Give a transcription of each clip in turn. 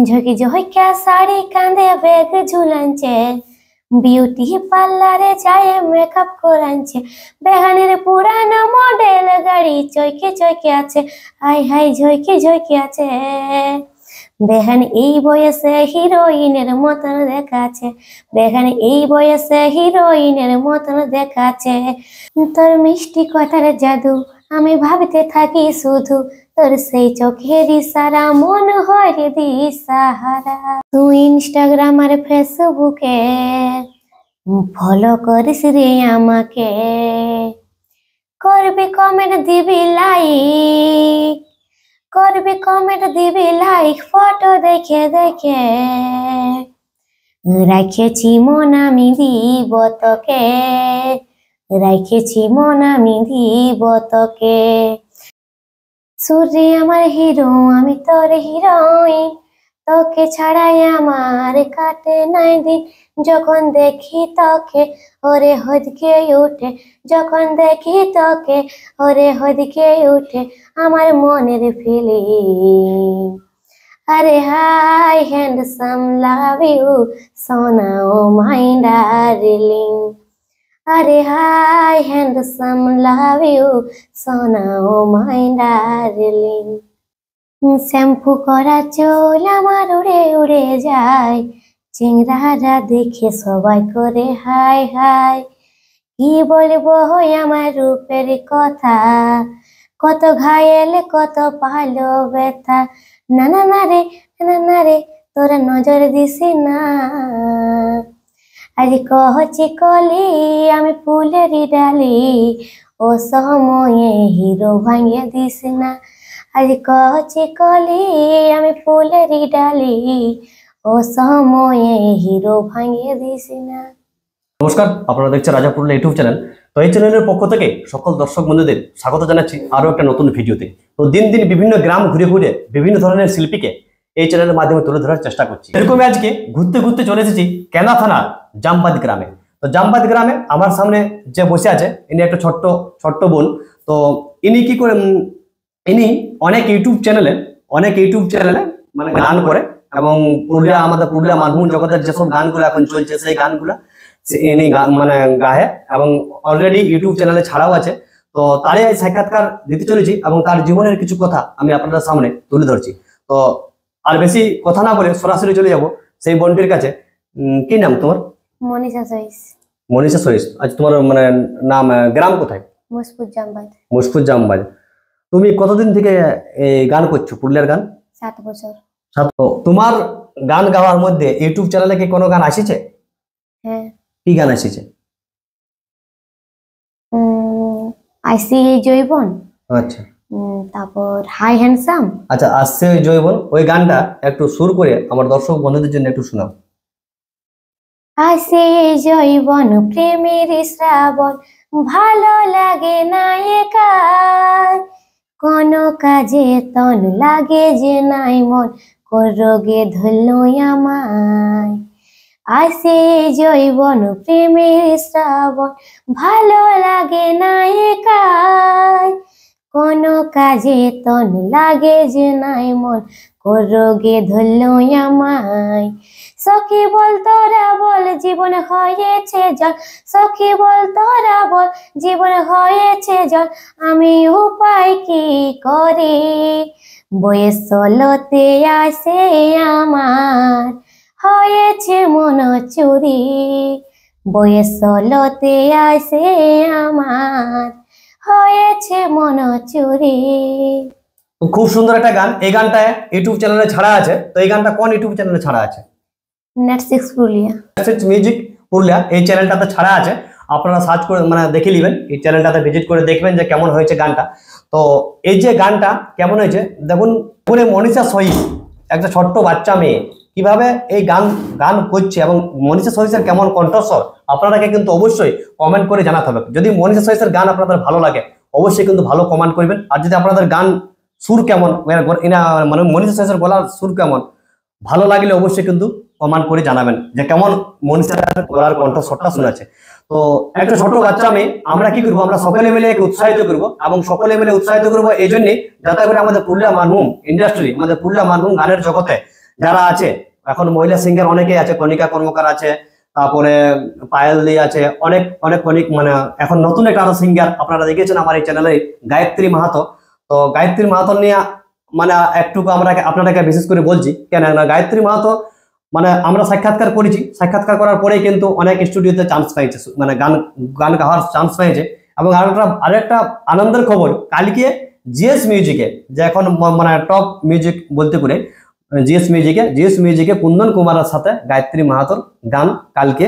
ঝকি ঝকা শাড়ি কাঁধে bag ঝুলানছে, beauty পার্লারে যায় মেকআপ করানছে, বেহানের পুরানো মডেল গাড়ি চৈকে চৈকে আছে, হাই হাই ঝইকে ঝইকে আছে। বেহান এই বয়সে হিরোইনের মতন দেখাচ্ছে, বেহান এই বয়সে হিরোইনের মতন দেখাচ্ছে। তোর মিষ্টি কথার জাদু আমি ভাবতে থাকি শুধু, তোর সেই চোখের ইশারা মন হয় রে দিশাহারা। তুই ইনস্টাগ্রাম আর ফেসবুকে ফলো করিস রে আমাকে, করবি কমেন্ট দিবি লাইক, করবি কমেন্ট দিবি লাইক, ফটো দেখে দেখে রাখেছি মন আমি দিব তোকে, রাখেছি মন আমি দিব তোকে। সূর্যে আমার হিরো আমি তোর হিরোইন, তোকে ছাড়াই আমার কাটে নাই দিন, যখন দেখি তোকে ওরে হদকে উঠে, যখন দেখি তোকে ওরে হদকে উঠে আমার মনের ফিলিং। আরে হাই হ্যান্ডসাম লাভ ইউ সোনা ও মাই ডার্লিং, আরে হাই হ্যান্ডসাম লাভ ইউ সোনা ও মাই ডার্লিং। শ্যাম্পু করা চুল আমার উড়ে উড়ে যায়, চিংড়ারা দেখে সবাই করে হাই হাই। কি বলবো আমার রূপের কথা, কত ঘায়েল কত পালো ব্যথা। না না না রে, না না রে, তোরা নজর দিস না। আজ কহছি কলি আমি ফুলেরই ডালি, ও সময়ে হিরো ভাঙিয়ে দিস না। আজ কহছি কলি আমি ফুলেরই ডালি, ও সময়ে হিরো ভাঙিয়ে দিস না। নমস্কার, আপনারা দেখছেন রাজা পুরুলিয়া ইউটিউব চ্যানেল। তো এই চ্যানেলের পক্ষ থেকে সকল দর্শক বন্ধুদের স্বাগত জানাচ্ছি আরও একটা নতুন ভিডিওতে। তো দিন দিন বিভিন্ন গ্রাম ঘুরে ঘুরে বিভিন্ন ধরনের শিল্পীকে এই চ্যানেলের মাধ্যমে তুলে ধরার চেষ্টা করছি। এরকমই আজকে ঘুরতে ঘুরতে চলে এসেছি কেনা থানার জামবাদ গ্রামে। তো জামবাদ গ্রামে আমার সামনে যে বসে আছে ইনি একটা ছোট্ট বোন। তো ইনি কি করে, ইনি অনেক ইউটিউব চ্যানেলে মানে গান করে, এবং আমাদের পুরুলিয়া মানভূম জগতের যেসব গানগুলো এখন চলছে সেই গানগুলো ইনি মানে গায়ে, এবং অলরেডি ইউটিউব চ্যানেলে ছাড়াও আছে। তো তারই সাক্ষাৎকার দিতে চলেছি এবং তার জীবনের কিছু কথা আমি আপনাদের সামনে তুলে ধরছি। তো আর বেশি কথা না বলে সরাসরি চলে যাব সেই বোনটির কাছে। কি নাম তোমার? মনীষা সইস। মনীষা সইস। আচ্ছা, তোমার মানে নাম, গ্রাম কোথায়? মুসপুর জামবাদ। মুসপুর জামবাদ। তুমি কতদিন থেকে এই গান করছো, পুরুলিয়ার গান? 7 বছর। তোমার গান গাওয়ার মধ্যে ইউটিউব চ্যানেলে কি কোনো গান আসছে? হ্যাঁ। কি গান আসছে? আইসি জৈবন। আচ্ছা। তারপর হাই হ্যান্ডসাম। আচ্ছা, আসছে জৈবন, ওই গানটা একটু সুর করে আমার দর্শক বন্ধুদের জন্য একটু শোনাও। আসে জৈবন প্রেমের শ্রাবণ, ভালো লাগে না একা, কোন কাজে তন লাগে যে নাই মন, রোগে ধরলো আমায়। আসে জৈবন প্রেমের শ্রাবণ, ভালো লাগে না একা, কোন কাজে তন লাগে যে নাই মন, রোগে ধরলো আমায়। সখী বল তোরা বল জীবন হয়েছে জল, সখী বল তোরা বল জীবন হয়েছে জল, আমি উপায় কি করে, বয়স 16তে আসে আমার হয়েছে মন চুরি, বয়স 16তে আসে আমার হয়েছে মন চুরি। খুব সুন্দর একটা গান। এই গানটা ইউটিউব চ্যানেলে ছাড়া আছে। তো এই গানটা কোন ইউটিউব চ্যানেলে ছাড়া আছে? Netflix Purulia. Netflix music Purulia এই চ্যানেলটাতে ছাড়া আছে। আপনারা সার্চ করে মানে দেখে নেবেন, এই চ্যানেলটাতে ভিজিট করে দেখবেন যে কেমন হয়েছে গানটা। তো এই যে গানটা কেমন হয়েছে দেখুন। পুরো মনীষা সইস একটা ছোট্ট বাচ্চা মেয়ে কিভাবে এই গান করছে, এবং মনীষা সইসের কেমন কণ্ঠস্বর আপনারাকে কিন্তু অবশ্যই কমেন্ট করে জানাতে হবে। যদি মনীষা সইসের গান আপনাদের ভালো লাগে অবশ্যই কিন্তু ভালো কমেন্ট করবেন। আর যদি আপনাদের গান সুর কেমন, মানে মনীষা সইসের গলার সুর কেমন ভালো লাগলে অবশ্যই কিন্তু কমেন্ট করে জানাবেন যে কেমন মনীষা গলার কণ্ঠস্বরটা শোনাচ্ছে। তো একটা ছোট বাচ্চা মেয়ে, আমরা কি করবো, আমরা সকলে মিলে একে উৎসাহিত করবো, এবং সকলে মিলে উৎসাহিত করবো এই জন্যই যাতে করে আমাদের পুরুলিয়া মানভূম ইন্ডাস্ট্রি, আমাদের পুরুলিয়া মানভূম গানের জগতে যারা আছে এখন মহিলা সিঙ্গার অনেকেই আছে, কণিকা কর্মকার আছে, তারপরে পায়েল দি আছে, অনেক অনেক অনেক মানে এখন নতুন একটা আরো সিঙ্গার আপনারা দেখেছেন আমার এই চ্যানেলে, গায়ত্রী মাহাতো। তো গায়ত্রী মাহাতো নিয়ে মানে একটু আমরা আপনাদেরকে বিশেষ করে বলছি কেন না, গায়ত্রী মাহাতো মানে আমরা সাক্ষাৎকার করেছি, সাক্ষাৎকার করার পরেই কিন্তু অনেক স্টুডিওতে চান্স পাইছে, মানে গান গান গাওয়ার চান্স পাইছে। এবং আরেকটা আনন্দের খবর, কালকে জিএস মিউজিকে, যে এখন মানে টপ মিউজিক বলতে পারে, জিএস মিউজিকে কুন্দন কুমারের সাথে গায়ত্রী মাহাতোর গান কালকে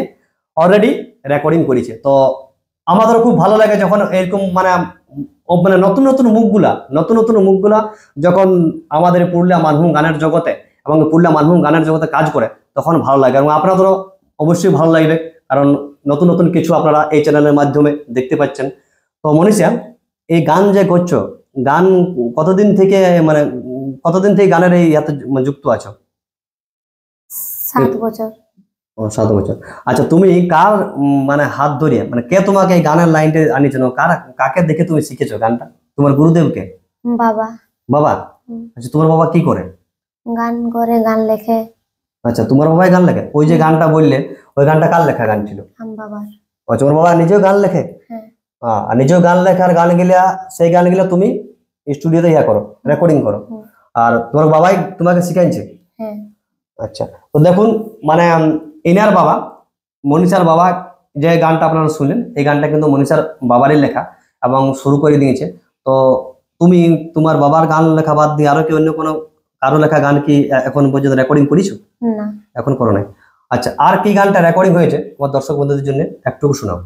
অলরেডি রেকর্ডিং করেছে। তো আমাদের খুব ভালো লাগে যখন এরকম মানে মানে নতুন নতুন মুখগুলা যখন আমাদের পুরুলিয়া মানভূম গানের জগতে এবং পুরুলিয়া মানভূম গানের জগতে কাজ করে, তখন ভালো লাগে। এবং আপনাদেরও অবশ্যই ভালো লাগবে, কারণ নতুন নতুন কিছু আপনারা এই চ্যানেলের মাধ্যমে দেখতে পাচ্ছেন। তো মনীষা, এই গান যে করছো, গান কতদিন থেকে মানে কতদিন থেকে গানের এই এত যুক্ত আছো? 7 বছর। ও 7 বছর। আচ্ছা, তুমি কার মানে হাত ধরিয়ে, মানে কে তোমাকে এই গানের লাইনটা আনিয়েছে, কাকে দেখে তুমি শিখেছো গানটা? তোমার গুরুদেবকে? বাবা। বাবা? আচ্ছা, তোমার বাবা কি করে? গান করে, গান লেখে। আচ্ছা, তোমার বাবাই গান লেখে? ওই যে গানটা বললে, ওই গানটা কার লেখা গান ছিল? বাবার। আচ্ছা, তোমার বাবা নিজেও গান লেখে? হ্যাঁ। আর নিজেও গান লেখে, আর সেই গানগুলা তুমি স্টুডিওতে করো, রেকর্ডিং করো, আর তোমার বাবাই তোমাকে শিখাইছে? হ্যাঁ। আচ্ছা, তো দেখুন মানে ইনার বাবা, মনীষার বাবা, যে গানটা আপনারা শুনলেন, এই গানটা কিন্তু মনীষার বাবারই লেখা এবং শুরু করে দিয়েছে। তো তুমি তোমার বাবার গান লেখা বাদ দিয়ে আরো কি অন্য কোনো কারো লেখা গান কি এখন পর্যন্ত রেকর্ডিং করেছো? না, এখন করো নাই। আচ্ছা, আর কি গানটা রেকর্ডিং হয়েছে তোমার দর্শক বন্ধুদের জন্য একটু শোনাও।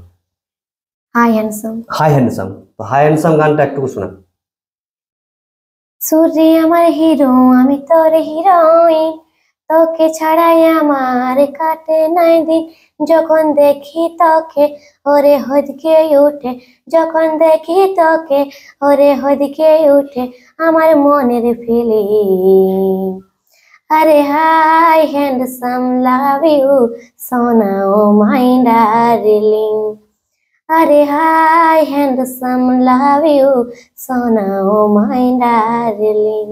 Hi handsome. হাই হ্যান্ডসাম, তো হাই হ্যান্ডসাম গানটা একটু শোনাও। সূর্যে আমার হিরো, আমি তোর হিরোইন, তোকে ছাড়াই আমার কাটে নাই দিন, যখন দেখি তোকে ওরে হদকে উঠে, যখন দেখি তোকে ওরে হদকে উঠে আমার মনের ফিলিং। আরে হাই হ্যান্ডসাম, লাভ ইউ সোনা ও মাই ডার্লিং। আরে হাই হ্যান্ডসাম, লাভ ইউ সোনা ও মাই ডার্লিং।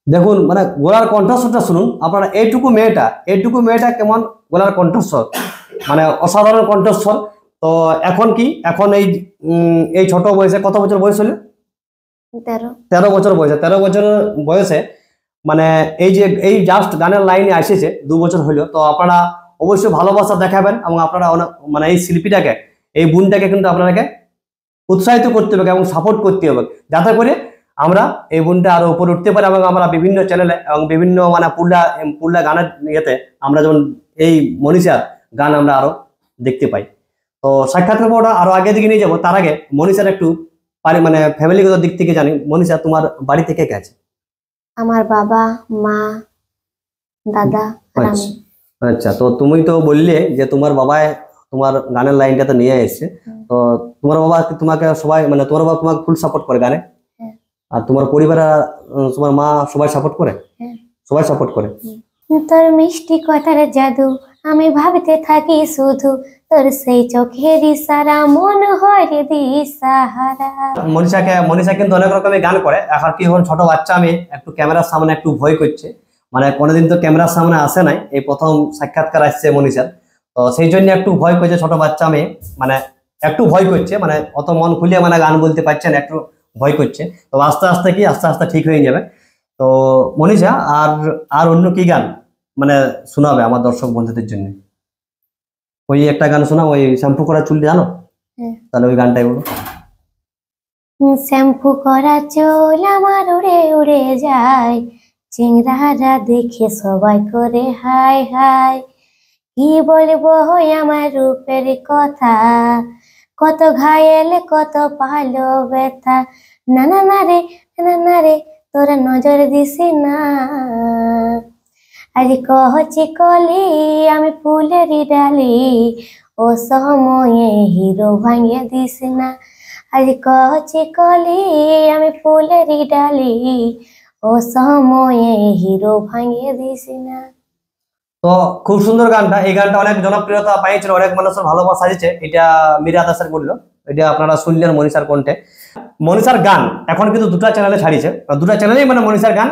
দেখুন মানে গলার কণ্ঠস্বরটা শুনুন আপনারা, এইটুকু মেয়েটা কেমন গলার কণ্ঠস্বর, মানে অসাধারণ কণ্ঠস্বর। তো এখন এখন এই ছোট বয়সে, কত বছর বয়স হলো? 13 বছর বয়সে, 13 বছর বয়সে মানে এই জাস্ট গানের লাইনে এসেছে, 2 বছর হলো। তো আপনারা অবশ্যই ভালোবাসা দেখাবেন এবং আপনারা মানে এই শিল্পীটাকে, এই বোনটাকে কিন্তু আপনাকে উৎসাহিত করতে হবে এবং সাপোর্ট করতে হবে, যাতে করে আমরা এই বোনটা আরো উপরে উঠতে পারি এবং আমরা বিভিন্ন চ্যানেলে এবং বিভিন্ন মানে পুরুলিয়া গানের ইয়েতে আমরা যেমন এই মনীষার গান আমরা আরো দেখতে পাই। তো সাক্ষাৎকার পড়া আরো আগে দিকে নিয়ে যাবো, তার আগে মনীষার একটু মানে ফ্যামিলিগত দিক থেকে জানি। মনীষা, তোমার বাড়ি থেকে কে আছে? আমার বাবা, মা, দাদা আর আমি। আচ্ছা, তো তুমি তো বললে যে তোমার বাবাই তোমার গানের লাইনটা তো নিয়ে এসেছে, তো তোমার বাবা তোমাকে সবাই মানে তোমার বাবা তোমাকে ফুল সাপোর্ট করে গানে? আর তোমার পরিবার, তোমার মা সবাই সাপোর্ট করে? সবাই সাপোর্ট করে। তোর মিষ্টি কথার জাদু আমি ভাবতে থাকি শুধু, তোর সেই চোখের ইশারা মন হয় রে দিশাহারা। মনীষা কিন্তু অনেক রকমের গান করে। এখন কি হল, ছোট বাচ্চা আমি একটু ক্যামেরার সামনে একটু ভয় করছে, মানে কোনোদিন তো ক্যামেরার সামনে আসে নাই, এই প্রথম সাক্ষাৎকার আসছে মনীষার। তো সেই জন্য একটু ভয় করছে, ছোট বাচ্চা মেয়ে মানে একটু ভয় করছে, মানে অত মন খুলে মানে গান বলতে পারছে না, একটু ভয় করছে। তো আস্তে আস্তে ঠিক হয়ে যাবে। তো মনীষা, আর অন্য কি গান মানে শোনাবে আমার দর্শক বন্ধুদের জন্য? ওই একটা গান শোনা, ওই শ্যাম্পু করা চুল, জানো? তাহলে ওই গানটাই বলো। শ্যাম্পু করা চুল আমার উড়ে উড়ে যায়, চিংড়ারা দেখে সবাই করে হাই হাই। কি বলবো আমার রূপের কথা, কত ঘায়েল কত পালো ব্যথা। না না না রে, না রে, তোরা নজর দিস না। আজ কহছি কলি আমি ফুলেরই ডালি, ও সময়ে হিরো ভাঙিয়ে দিস না। আজ কহছি কলি আমি ফুলেরই ডালি, ও সময়ে হিরো ভাঙিয়ে দিস না। তো খুব সুন্দর গানটা, এই গানটা অনেক জনপ্রিয়তা পাইছিল, অনেক মানুষের ভালোবাসা দিচ্ছে। এটা মীরা দাসের বললো, এটা আপনারা শুনলেন মনীষার কণ্ঠে। মনীষার গান এখন কিন্তু দুটা চ্যানেলে ছাড়িয়েছে, দুটা চ্যানেলেই মানে মনীষার গান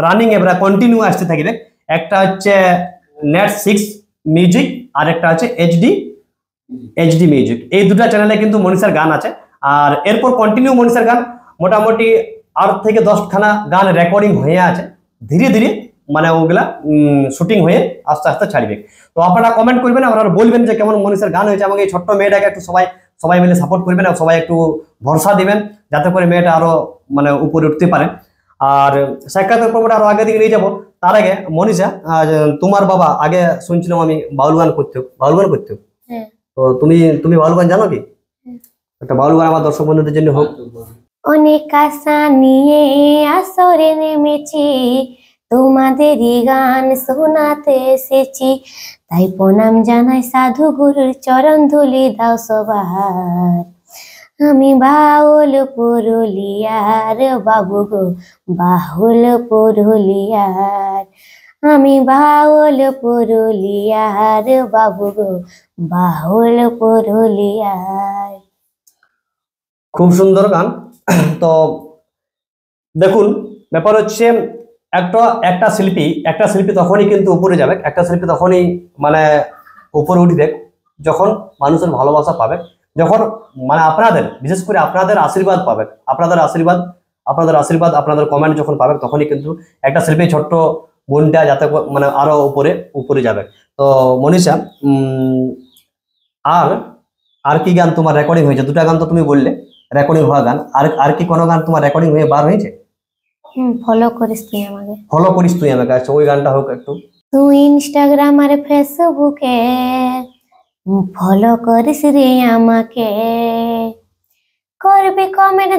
রানিং এবার কন্টিনিউ আসতে থাকবে। একটা হচ্ছে নেট 6 মিউজিক, আর একটা হচ্ছে এইচডি মিউজিক। এই দুটো চ্যানেলে কিন্তু মনীষার গান আছে। আর এরপর কন্টিনিউ মনীষার গান মোটামুটি 8 থেকে 10খানা গান রেকর্ডিং হয়ে আছে, ধীরে ধীরে মানে ওগুলা শুটিং হয়ে আস্তে আস্তে ছাড়বে। তো আপনারা কমেন্ট করবেন, আপনারা বলবেন যে কেমন মনীষার গান হয়েছে, এবং এই ছোট্ট মেয়েটাকে একটু সবাই মিলে সাপোর্ট করবেন, আর সবাই একটু ভরসা দিবেন যাতে করে মেয়েটা আরো মানে উপরে উঠতে পারে। আর সাক্ষাৎকার পর্বটা আরো আগে দিকে নিয়ে যাবো। তার আগে মনীষা, তোমার বাবা আগে শুনছিলাম আমি বাউল গান করতো। হ্যাঁ। তো তুমি বাউল গান জানো কি? একটা বাউল গান আমার দর্শক বন্ধুদের জন্য হোক। অনেক আশা নিয়ে আসরে নেমেছি, তোমাদেরই গান শোনাতে এসেছি, তাই প্রণাম জানাই সাধু গুরুর চরণ ধুলি দাও সবার। আমি বাউল পুরুলিয়ার বাবু গো, বাউল পুরুলিয়ার, আমি বাউল পুরুলিয়ার বাবু গো, বাউল পুরুলিয়ার। খুব সুন্দর গান। তো দেখুন, ব্যাপার হচ্ছে একটা শিল্পী তখনই কিন্তু উপরে যাবে, একটা শিল্পী তখনই মানে উপরে উঠবে যখন মানুষের ভালোবাসা পাবে, যখন মানে আপনাদের, বিশেষ করে আপনাদের আশীর্বাদ পাবে, আপনাদের আশীর্বাদ আপনাদের কমেন্ট যখন পাবে, তখনই কিন্তু একটা শিল্পী ছোট্ট বোনটা যাতে মানে আরো উপরে যাবে। তো মনীষা, আর কি গান তোমার রেকর্ডিং হয়েছে? দুটা গান তো তুমি বললে রেকর্ডিং হওয়া গান, আর কি কোনো গান তোমার রেকর্ডিং হয়ে বার হয়েছে? ফলো করিস তুই আমাকে, আচ্ছা, ওই গানটা হোক একটু। তুই ইনস্টাগ্রাম আর ফেসবুকে ফলো করিস রে আমাকে, করবি কমেন্ট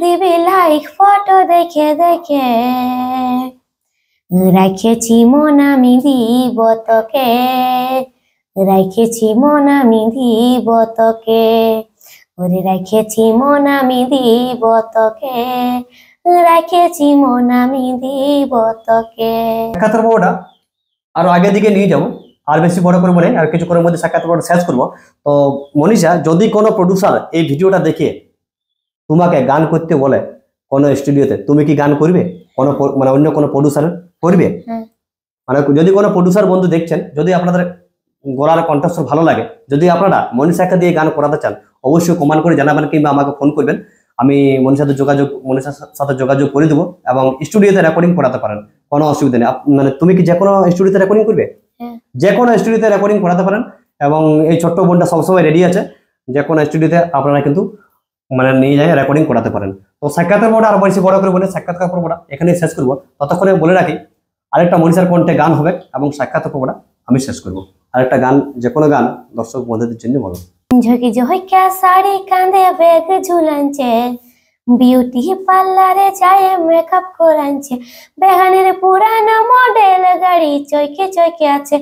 দিবি লাইক, ফটো দেখে রাখেছি মন আমি দিব তোকে, রাখেছি মন আমি দিব তোকে, ওরে রাখেছি মন আমি দিব তোকে, রাখেছি মন আমি দিব তোকে। সাক্ষাৎকার পর্বটা আরো আগের দিকে নিয়ে যাবো, আর বেশি বড় করবো না, আর কিছুক্ষণের মধ্যে সাক্ষাৎকার পর্বটা শেষ করবো। তো মনীষা, যদি কোনো প্রডিউসার এই ভিডিওটা দেখে তোমাকে গান করতে বলে কোনো স্টুডিওতে, তুমি কি গান করবে? কোনো মানে অন্য কোনো প্রডিউসার করবে? মানে যদি কোনো প্রডিউসার বন্ধু দেখছেন, যদি আপনাদের গলার কণ্ঠস্বর ভালো লাগে, যদি আপনারা মনীষাকে দিয়ে গান করাতে চান, অবশ্যই কমেন্ট করে জানাবেন কিংবা আমাকে ফোন করবেন। আমি মনীষার সাথে যোগাযোগ করে দেবো, এবং স্টুডিওতে রেকর্ডিং করাতে পারেন, কোনো অসুবিধা নেই। মানে তুমি কি যে কোনো স্টুডিওতে রেকর্ডিং করবে? যে কোনো স্টুডিওতে রেকর্ডিং করাতে পারেন, এবং এই ছোট্ট বোনটা সবসময় রেডি আছে, যে কোনো স্টুডিওতে আপনারা কিন্তু মানে নিয়ে যায় রেকর্ডিং করাতে পারেন। তো সাক্ষাৎকার পর্বটা আর বেশি বড় করে বলে সাক্ষাৎকার পর্বটা এখানেই শেষ করবো। ততক্ষণে বলে রাখি, আরেকটা মনীষার কণ্ঠে গান হবে, এবং সাক্ষাৎকার পর্বটা আমি শেষ করবো। আরেকটা গান, যে কোনো গান দর্শক বন্ধুদের জন্য বলো। ঝকি ঝকা শাড়ি কাঁধে ব্যাগ ঝুলানছে, বিউটি পার্লারে যায় মেকআপ করানছে, বেহানের পুরানো মডেল গাড়ি চৈকে আছে,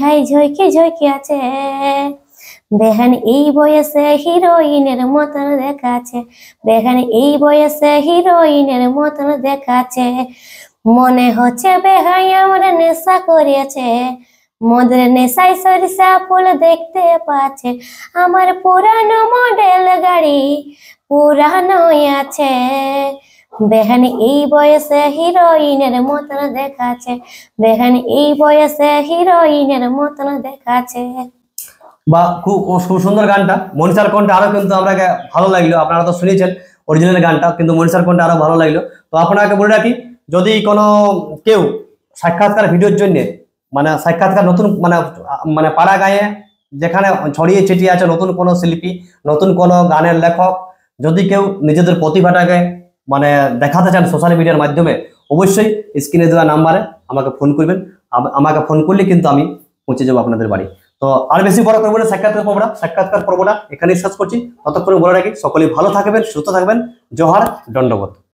হাই ঝইকে আছে। বেহান এই বয়সে হিরোইনের মতন দেখাচ্ছে, বেহান এই বয়সে হিরোইনের মতন দেখাচ্ছে, মনে হচ্ছে বেহাই আমরা নেশা করিয়াছে, মদের নেশায় সরিষা ফুল দেখতে পাচ্ছে, আমার পুরানো মডেল গাড়ি পুরানো আছে, বেহান এই বয়সে হিরোইনের মতন দেখাচ্ছে, বেহান এই বয়সে হিরোইনের মতন দেখাচ্ছে। বা খুব সুন্দর গানটা, মনীষার কণ্ঠে আরো কিন্তু আপনাকে ভালো লাগলো। আপনারা তো শুনেছেন অরিজিনাল গানটা, কিন্তু মনীষার কণ্ঠে আরো ভালো লাগলো। তো আপনাকে বলে রাখি, যদি কোনো কেউ সাক্ষাৎকার ভিডিওর জন্য, মানে সাক্ষাৎকার নতুন মানে পাড়া গায়ে যেখানে ছড়িয়ে ছিটিয়ে আছে নতুন কোনো শিল্পী, নতুন কোনো গানের লেখক, যদি কেউ নিজেদের প্রতিভাটাকে মানে দেখাতে চান সোশ্যাল মিডিয়ার মাধ্যমে, অবশ্যই স্ক্রিনে দেওয়া নাম্বারে আমাকে ফোন করবেন। আমাকে ফোন করলে কিন্তু আমি পৌঁছে যাবো আপনাদের বাড়ি। তো আর বেশি বড় করবো না সাক্ষাৎকার পর্বটা এখানেই শেষ করছি। ততক্ষণ বলে রাখি, সকলেই ভালো থাকবেন, সুস্থ থাকবেন। জোহার, দণ্ডবোধ।